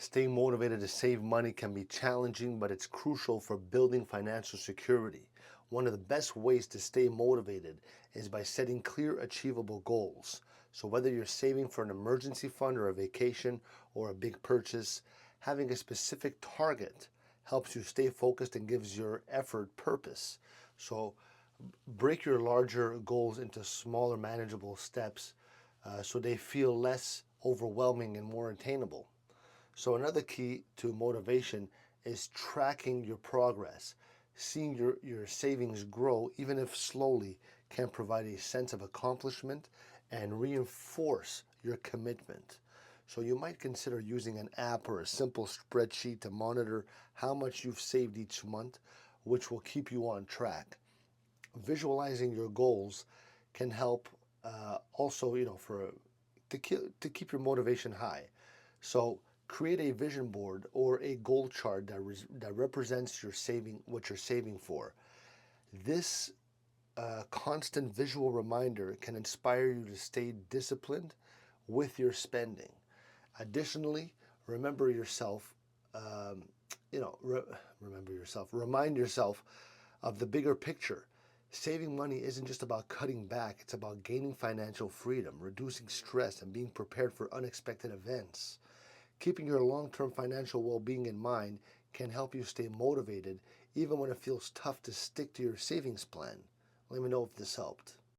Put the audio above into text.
Staying motivated to save money can be challenging, but it's crucial for building financial security. One of the best ways to stay motivated is by setting clear, achievable goals. So, whether you're saving for an emergency fund or a vacation or a big purchase, having a specific target helps you stay focused and gives your effort purpose. So, break your larger goals into smaller, manageable steps so they feel less overwhelming and more attainable. So, another key to motivation is tracking your progress. Seeing your savings grow, even if slowly, can provide a sense of accomplishment and reinforce your commitment. So, you might consider using an app or a simple spreadsheet to monitor how much you've saved each month, which will keep you on track. Visualizing your goals can help also, to keep your motivation high. So create a vision board or a goal chart that represents what you're saving for. This constant visual reminder can inspire you to stay disciplined with your spending. Additionally, remember yourself, um, remember yourself, remind yourself of the bigger picture. Saving money isn't just about cutting back, it's about gaining financial freedom, reducing stress, and being prepared for unexpected events. Keeping your long term financial well being in mind can help you stay motivated even when it feels tough to stick to your savings plan. Let me know if this helped.